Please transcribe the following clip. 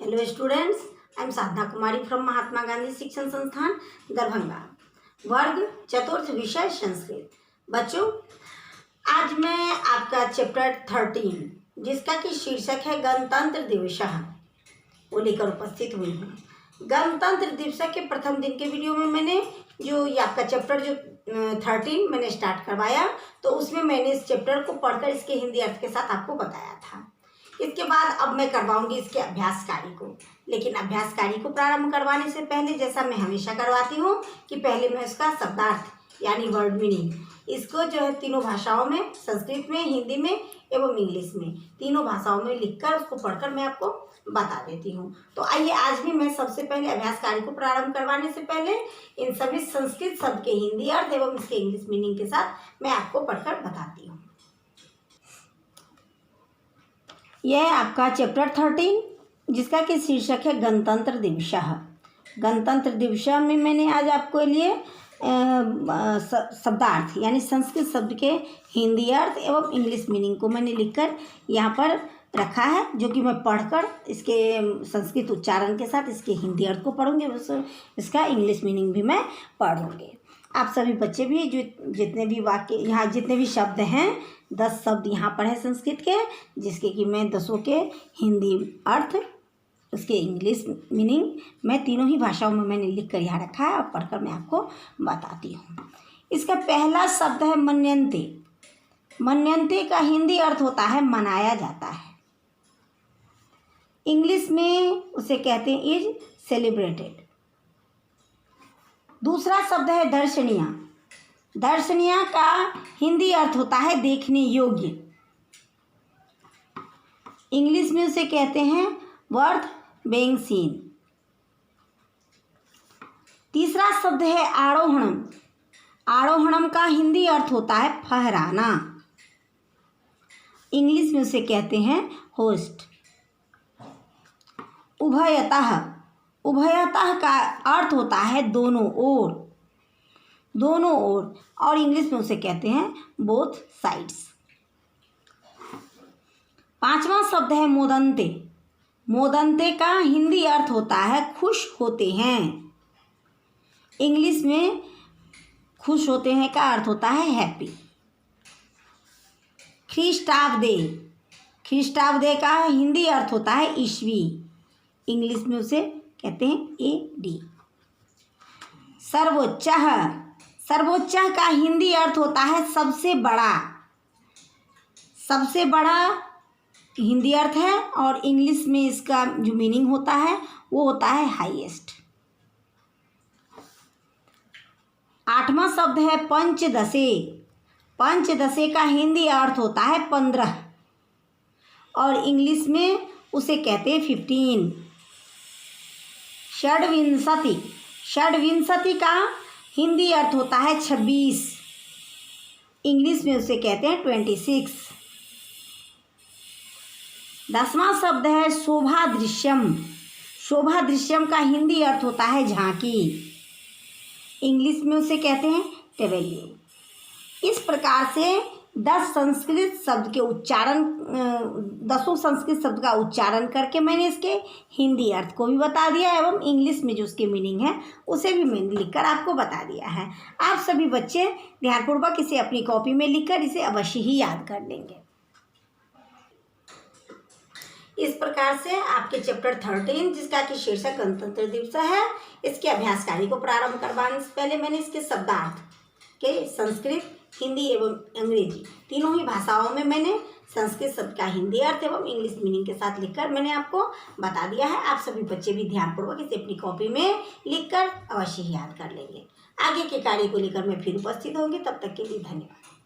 Hello students, I am Sadhana Kumari from Mahatma Gandhi Shikshan Sansthan Darbhanga. वर्ग चतुर्थ, विषय संस्कृत। बच्चों, आज मैं आपका चैप्टर 13 जिसका कि शीर्षक है गणतंत्र दिवस वो लेकर उपस्थित हुई हूँ। गणतंत्र दिवस के प्रथम दिन के वीडियो में मैंने जो ये आपका चैप्टर जो 13 मैंने स्टार्ट करवाया, तो उसमें मैंने इस चैप्टर को पढ़कर इसके हिंदी अर्थ के साथ आपको बताया था। इसके बाद अब मैं करवाऊंगी इसके अभ्यास कार्य को, लेकिन अभ्यास कार्य को प्रारंभ करवाने से पहले जैसा मैं हमेशा करवाती हूँ कि पहले मैं इसका शब्दार्थ यानी वर्ड मीनिंग इसको जो है तीनों भाषाओं में, संस्कृत में, हिंदी में एवं इंग्लिश में, तीनों भाषाओं में लिखकर उसको पढ़कर मैं आपको बता देती हूँ। तो आइए आज भी मैं सबसे पहले अभ्यास कार्य को प्रारंभ करवाने से पहले इन सभी संस्कृत शब्द के हिंदी अर्थ एवं इसके इंग्लिश मीनिंग के साथ मैं आपको पढ़कर बताती हूँ। यह है आपका चैप्टर 13 जिसका कि शीर्षक है गणतंत्र दिवस। गणतंत्र दिवस में मैंने आज आपको लिए शब्दार्थ यानी संस्कृत शब्द के हिंदी अर्थ एवं इंग्लिश मीनिंग को मैंने लिखकर यहाँ पर रखा है, जो कि मैं पढ़कर इसके संस्कृत उच्चारण के साथ इसके हिंदी अर्थ को पढ़ूंगी, इसका इंग्लिश मीनिंग भी मैं पढ़ूंगी। आप सभी बच्चे भी जो जितने भी वाक्य यहाँ जितने भी शब्द हैं 10 शब्द यहाँ पर है संस्कृत के, जिसके कि मैं 10 के हिंदी अर्थ उसके इंग्लिश मीनिंग मैं तीनों ही भाषाओं में मैंने लिख कर यहाँ रखा है और पढ़कर मैं आपको बताती हूँ। इसका पहला शब्द है मन्यन्ते। मन्यन्ते का हिंदी अर्थ होता है मनाया जाता है। इंग्लिश में उसे कहते हैं इज सेलिब्रेटेड। दूसरा शब्द है दर्शनीय। दर्शनीय का हिंदी अर्थ होता है देखने योग्य। इंग्लिश में उसे कहते हैं वर्थ बीइंग सीन। तीसरा शब्द है आरोहणम। आरोहणम का हिंदी अर्थ होता है फहराना। इंग्लिश में उसे कहते हैं होस्ट। उभयतः। उभयतः का अर्थ होता है दोनों ओर, दोनों ओर, और इंग्लिश में उसे कहते हैं बोथ साइड्स। पांचवा शब्द है मोदन्ते। मोदन्ते का हिंदी अर्थ होता है खुश होते हैं। इंग्लिश में खुश होते हैं का अर्थ होता है हैप्पी। ख्रीष्टाब्दे। ख्रीष्टाब्दे का हिंदी अर्थ होता है ईस्वी। इंग्लिश में उसे कहते हैं एडी। सर्वोच्च। सर्वोच्च का हिंदी अर्थ होता है सबसे बड़ा। सबसे बड़ा हिंदी अर्थ है, और इंग्लिश में इसका जो मीनिंग होता है वो होता है हाईएस्ट। आठवां शब्द है पंचदशे। पंचदशे का हिंदी अर्थ होता है 15, और इंग्लिश में उसे कहते हैं 15। षड्विंशति। षड्विंशति का हिंदी अर्थ होता है 26। इंग्लिश में उसे कहते हैं 26। 10वां शब्द है शोभा दृश्यम। शोभा दृश्यम का हिंदी अर्थ होता है झांकी। इंग्लिश में उसे कहते हैं टेबेलियन। इस प्रकार से 10 संस्कृत शब्द के उच्चारण 10 संस्कृत शब्द का उच्चारण करके मैंने इसके हिंदी अर्थ को भी बता दिया, एवं इंग्लिश में जो उसके मीनिंग है उसे भी मैंने लिखकर आपको बता दिया है। आप सभी बच्चे ध्यानपूर्वक इसे अपनी कॉपी में लिखकर इसे अवश्य ही याद कर लेंगे। इस प्रकार से आपके चैप्टर 13 जिसका कि शीर्षक गणतंत्र दिवस है, इसके अभ्यास कार्य को प्रारंभ करवाने से पहले मैंने इसके शब्दार्थ के संस्कृत, हिंदी एवं अंग्रेजी तीनों ही भाषाओं में मैंने संस्कृत शब्द का हिंदी अर्थ एवं इंग्लिश मीनिंग के साथ लिखकर मैंने आपको बता दिया है। आप सभी बच्चे भी ध्यानपूर्वक इसे अपनी कॉपी में लिखकर अवश्य ही याद कर लेंगे। आगे के कार्य को लेकर मैं फिर उपस्थित होंगी। तब तक के लिए धन्यवाद।